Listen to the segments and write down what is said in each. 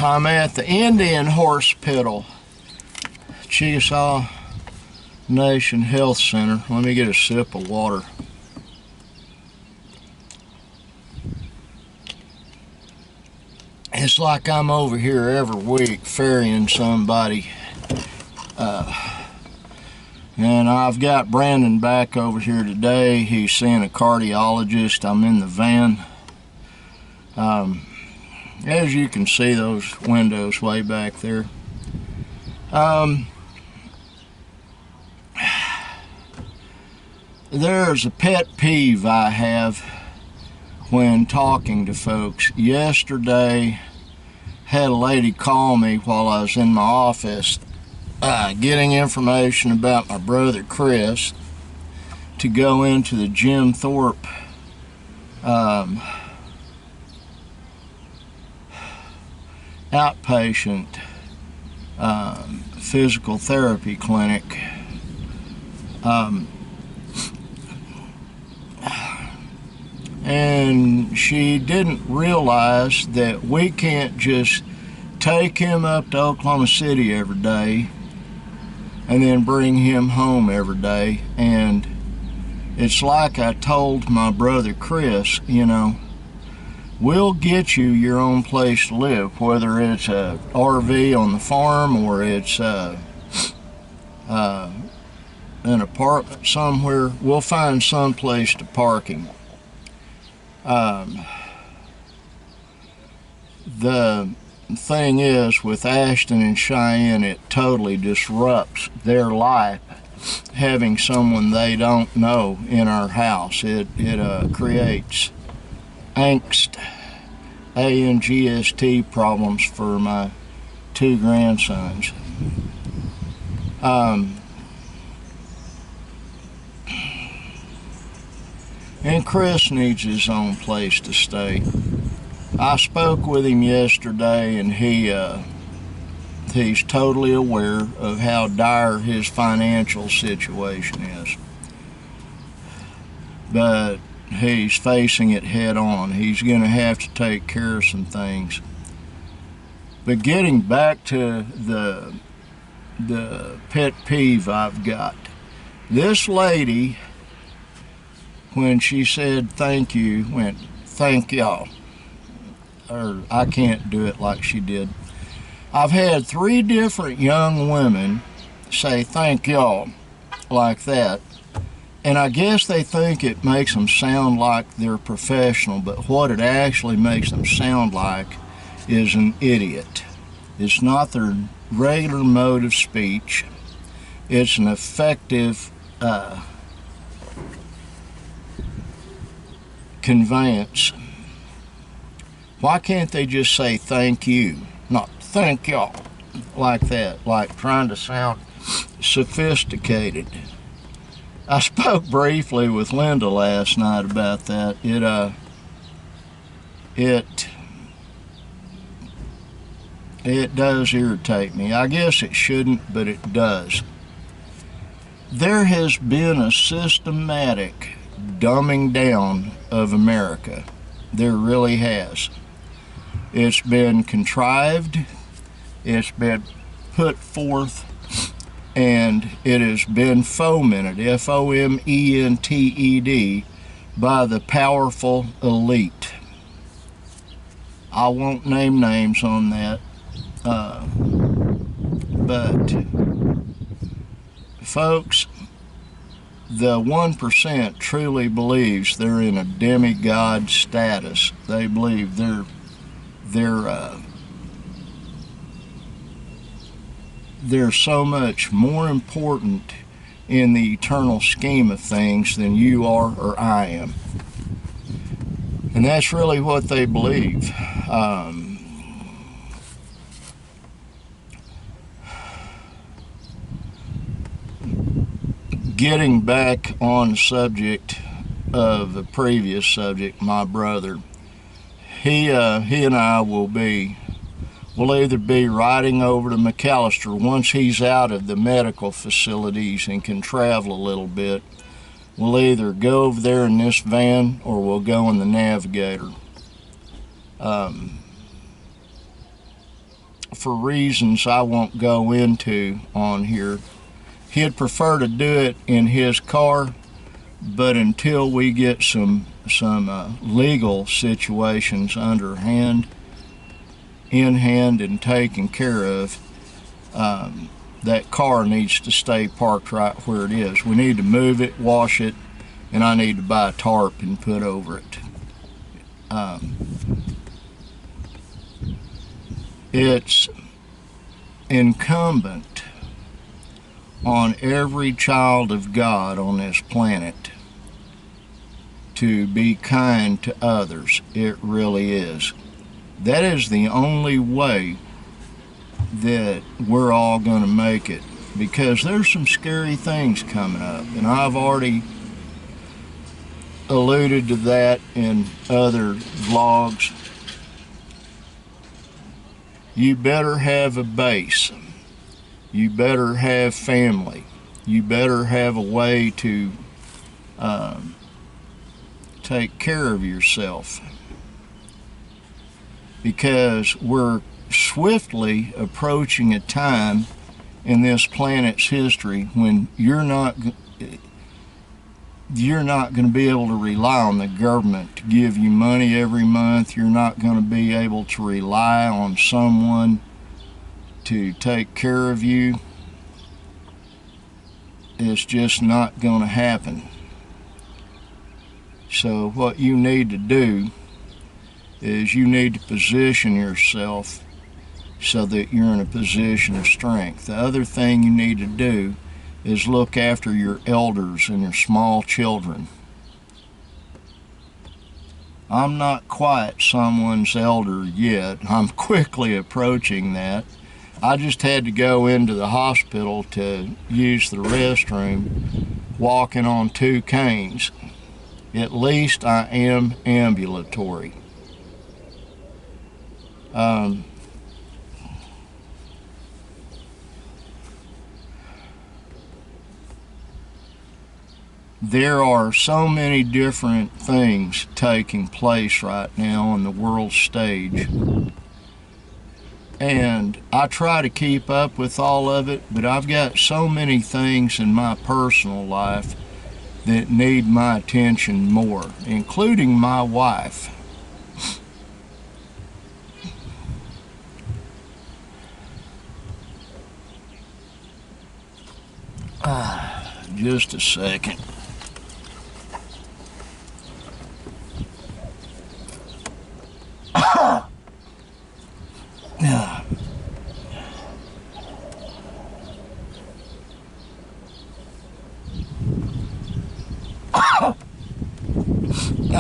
I'm at the Indian Hospital, Chickasaw Nation Health Center. Let me get a sip of water. It's like I'm over here every week ferrying somebody. And I've got Brandon back over here today. He's seeing a cardiologist. I'm in the van. As you can see, those windows way back there. There's a pet peeve I have when talking to folks. Yesterday, had a lady call me while I was in my office getting information about my brother Chris to go into the Jim Thorpe outpatient physical therapy clinic. And she didn't realize that we can't just take him up to Oklahoma City every day and then bring him home every day. And it's like I told my brother Chris, you know, we'll get you your own place to live, whether it's a RV on the farm or it's an apartment somewhere. We'll find some place to park him. The thing is, with Ashton and Cheyenne, it totally disrupts their life having someone they don't know in our house. It creates angst, A-N-G-S-T problems for my two grandsons. And Chris needs his own place to stay. I spoke with him yesterday, and he's totally aware of how dire his financial situation is. But he's facing it head on. He's going to have to take care of some things. But getting back to the pet peeve I've got. This lady, when she said thank you, went, thank y'all. Or I can't do it like she did. I've had 3 different young women say thank y'all like that. And I guess they think it makes them sound like they're professional, but what it actually makes them sound like is an idiot. It's not their regular mode of speech. It's an effective conveyance. Why can't they just say thank you, not thank y'all, like that, like trying to sound sophisticated? I spoke briefly with Linda last night about that. It does irritate me. I guess it shouldn't, but it does. There has been a systematic dumbing down of America. There really has. It's been contrived, it's been put forth, and it has been fomented, F-O-M-E-N-T-E-D, by the powerful elite. I won't name names on that, but folks, the 1% truly believes they're in a demigod status. They believe they're so much more important in the eternal scheme of things than you are or I am. And that's really what they believe. Getting back on the subject of the previous subject, my brother, he and I will either be riding over to McAllister once he's out of the medical facilities and can travel a little bit. We'll either go over there in this van or we'll go in the Navigator. for reasons I won't go into on here. He'd prefer to do it in his car, but until we get some legal situations in hand and taken care of, that car needs to stay parked right where it is. We need to move it, wash it, and I need to buy a tarp and put over it. It's incumbent on every child of God on this planet to be kind to others. It really is. That is the only way that we're all going to make it, because there's some scary things coming up, and I've already alluded to that in other vlogs. You better have a base. You better have family. You better have a way to take care of yourself, because we're swiftly approaching a time in this planet's history when you're not going to be able to rely on the government to give you money every month. You're not going to be able to rely on someone to take care of you. It's just not going to happen. So what you need to do is you need to position yourself so that you're in a position of strength. The other thing you need to do is look after your elders and your small children. I'm not quite someone's elder yet. I'm quickly approaching that. I just had to go into the hospital to use the restroom walking on 2 canes. At least I am ambulatory. There are so many different things taking place right now on the world stage, and I try to keep up with all of it, but I've got so many things in my personal life that need my attention more, including my wife. Just a second.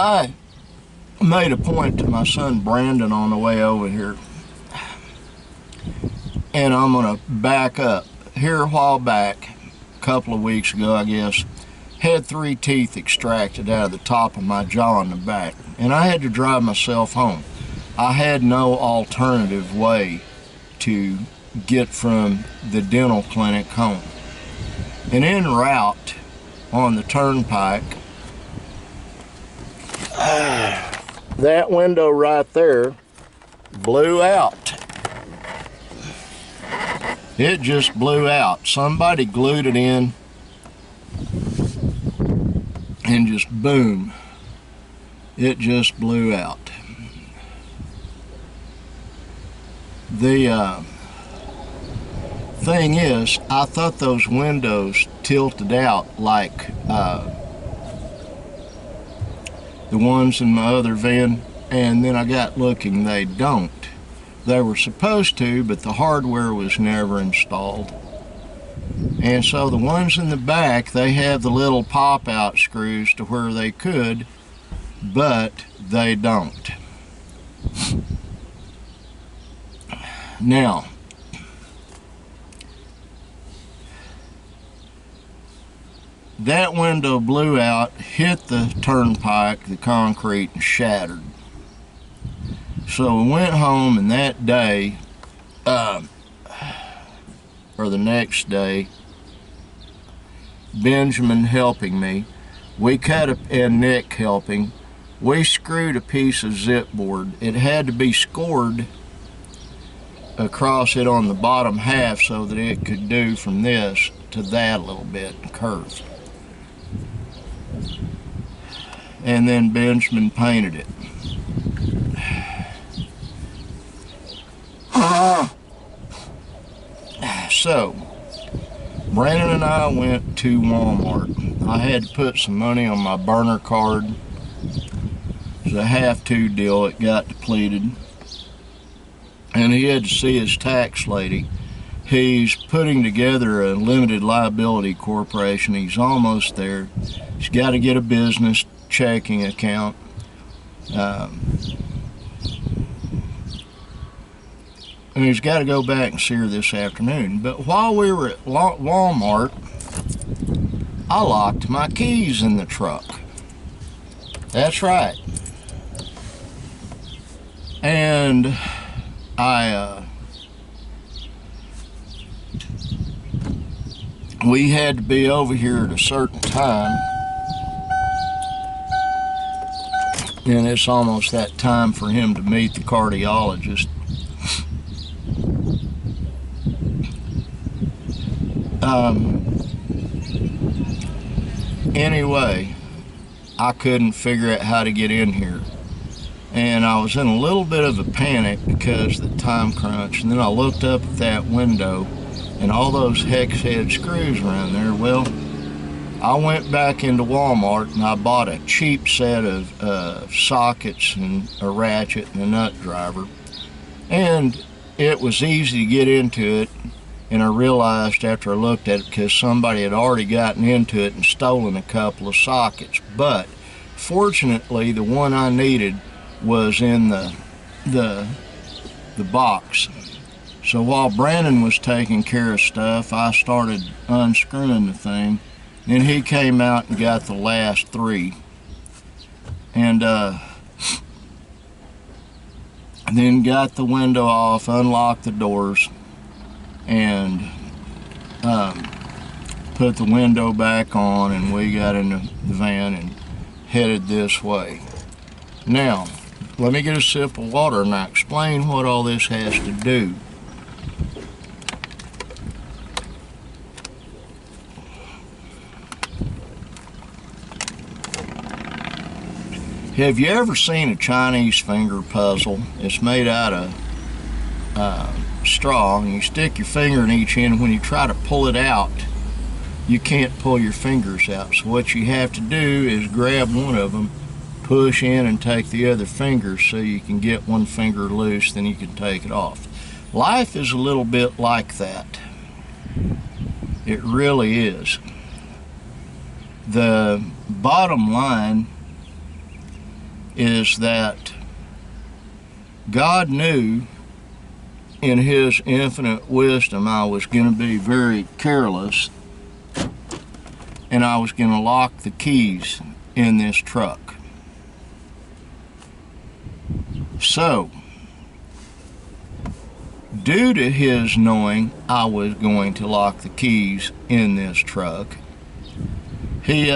I made a point to my son Brandon on the way over here, and I'm going to back up. Here a while back, a couple of weeks ago I guess, had 3 teeth extracted out of the top of my jaw in the back, and I had to drive myself home. I had no alternative way to get from the dental clinic home. And en route on the turnpike, that window right there blew out. It just blew out. Somebody glued it in and just boom, it just blew out. The thing is, I thought those windows tilted out like the ones in my other van, and then I got looking, they don't. They were supposed to, but the hardware was never installed. And so the ones in the back, they have the little pop-out screws to where they could, but they don't. Now, that window blew out, hit the turnpike, the concrete, and shattered. So we went home, and that day, or the next day, Benjamin helping me, and Nick helping, we screwed a piece of zip board. It had to be scored across it on the bottom half so that it could do from this to that a little bit curved. And then Benjamin painted it. So Brandon and I went to Walmart. I had to put some money on my burner card. It was a have-to deal. It got depleted. And he had to see his tax lady. He's putting together a limited liability corporation. He's almost there. He's got to get a business checking account. And he's got to go back and see her this afternoon. But while we were at Walmart, I locked my keys in the truck. That's right. And we had to be over here at a certain time, and it's almost that time for him to meet the cardiologist. Anyway, I couldn't figure out how to get in here, and I was in a little bit of a panic because of the time crunch. And then I looked up at that window and all those hex head screws were in there. Well, I went back into Walmart and I bought a cheap set of sockets and a ratchet and a nut driver, and it was easy to get into it. And I realized after I looked at it, because somebody had already gotten into it and stolen a couple of sockets. But fortunately, the one I needed was in the box. So while Brandon was taking care of stuff, I started unscrewing the thing. Then he came out and got the last three. And then got the window off, unlocked the doors, and put the window back on, and we got in the van and headed this way. Now, let me get a sip of water and I'll explain what all this has to do. Have you ever seen a Chinese finger puzzle? It's made out of straw, and you stick your finger in each end. When you try to pull it out, you can't pull your fingers out. So what you have to do is grab one of them, push in and take the other finger so you can get one finger loose, then you can take it off. Life is a little bit like that. It really is. The bottom line is that God knew in His infinite wisdom I was going to be very careless, and I was going to lock the keys in this truck. So, due to His knowing I was going to lock the keys in this truck, He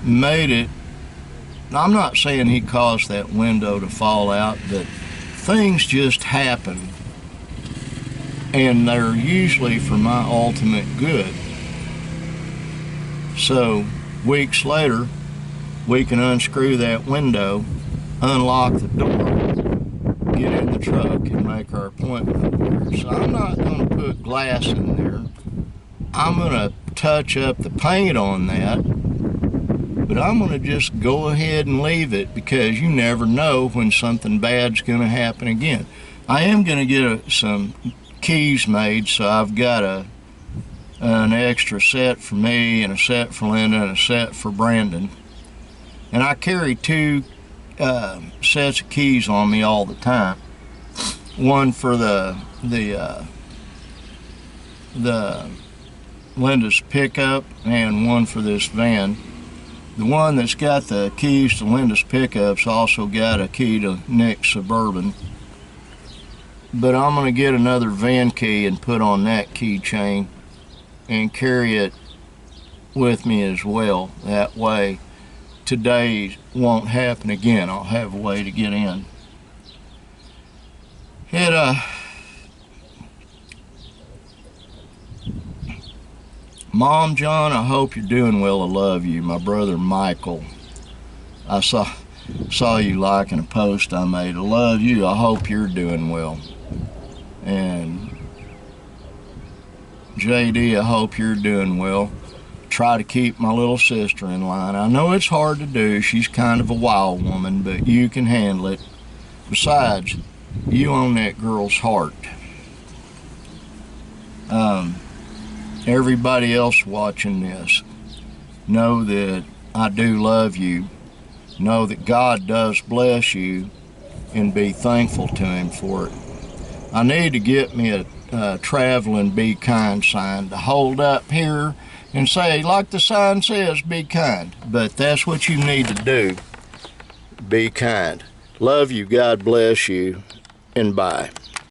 made it. I'm not saying He caused that window to fall out, but things just happen, and they're usually for my ultimate good. So weeks later, we can unscrew that window, unlock the door, get in the truck, and make our appointment up here. So I'm not going to put glass in there. I'm going to touch up the paint on that, but I'm going to just go ahead and leave it, because you never know when something bad's going to happen again. I am going to get some keys made, so I've got an extra set for me, and a set for Linda, and a set for Brandon. And I carry two sets of keys on me all the time. One for the Linda's pickup, and one for this van. The one that's got the keys to Linda's pickup's also got a key to Nick's Suburban. But I'm going to get another van key and put on that keychain and carry it with me as well. That way, today won't happen again. I'll have a way to get in. Mom, John, I hope you're doing well. I love you. My brother Michael. I saw you liking a post I made. I love you. I hope you're doing well. And JD, I hope you're doing well. Try to keep my little sister in line. I know it's hard to do. She's kind of a wild woman, but you can handle it. Besides, you own that girl's heart. Everybody else watching this, know that I do love you. Know that God does bless you, and be thankful to Him for it. I need to get me a traveling be kind sign to hold up here and say, like the sign says, be kind. But that's what you need to do. Be kind. Love you, God bless you, and bye.